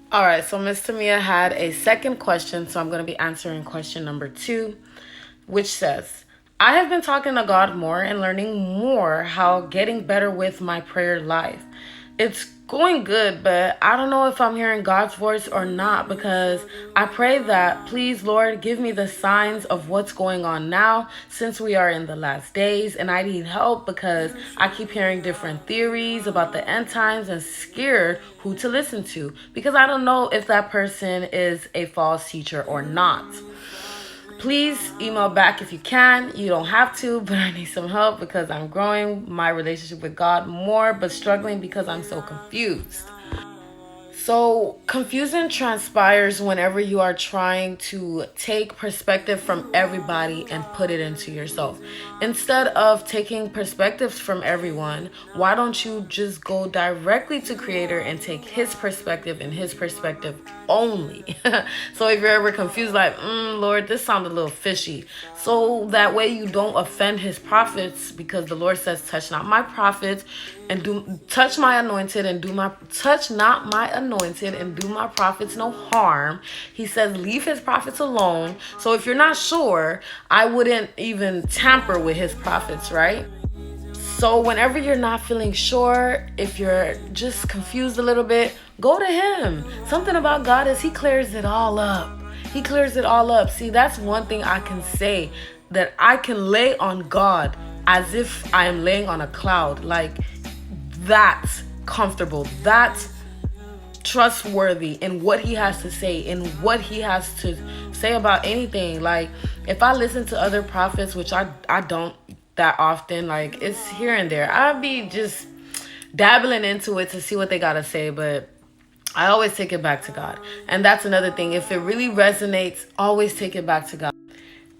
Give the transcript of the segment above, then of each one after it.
All right, so Miss Tamia had a second question, so I'm going to be answering question number 2, which says, I have been talking to God more and learning more how getting better with my prayer life. It's going good, but I don't know if I'm hearing God's voice or not because I pray that, please, Lord, give me the signs of what's going on now since we are in the last days and I need help because I keep hearing different theories about the end times and scared who to listen to because I don't know if that person is a false teacher or not. Please email back if you can. You don't have to, but I need some help because I'm growing my relationship with God more, but struggling because I'm so confused. So, confusion transpires whenever you are trying to take perspective from everybody and put it into yourself. Instead of taking perspectives from everyone, why don't you just go directly to Creator and take His perspective and His perspective only? So, if you're ever confused, like, Lord, this sounded a little fishy. So that way you don't offend His prophets because the Lord says, touch not my prophets and do touch my anointed and do my touch not my anointed and do my prophets no harm. He says leave his prophets alone. So if you're not sure, I wouldn't even tamper with his prophets, right? So whenever you're not feeling sure, if you're just confused a little bit, go to him. Something about God is he clears it all up. He clears it all up. See, that's one thing I can say, that I can lay on God as if I am laying on a cloud. Like, that's comfortable, that's trustworthy in what he has to say, in what he has to say about anything. Like, if I listen to other prophets, which I don't that often, like it's here and there, I'll be just dabbling into it to see what they gotta say, but I always take it back to God. And that's another thing, if it really resonates, always take it back to God.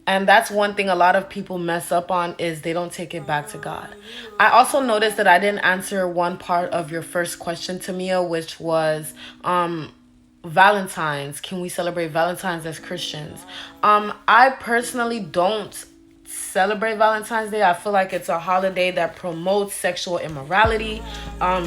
And that's one thing a lot of people mess up on, is they don't take it back to God. I also noticed that I didn't answer one part of your first question, Tamia, which was Valentine's. Can we celebrate Valentine's as Christians? I personally don't celebrate Valentine's Day. I feel like it's a holiday that promotes sexual immorality,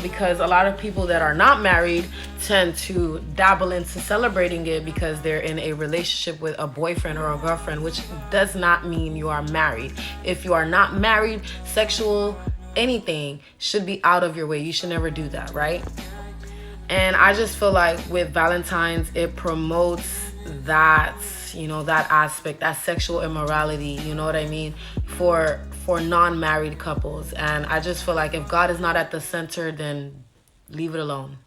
because a lot of people that are not married tend to dabble into celebrating it because they're in a relationship with a boyfriend or a girlfriend, which does not mean you are married. If you are not married, sexual anything should be out of your way. You should never do that, right? And I just feel like with Valentine's, it promotes that, that aspect, that sexual immorality, you know what I mean, for non-married couples. And I just feel like if God is not at the center, then leave it alone.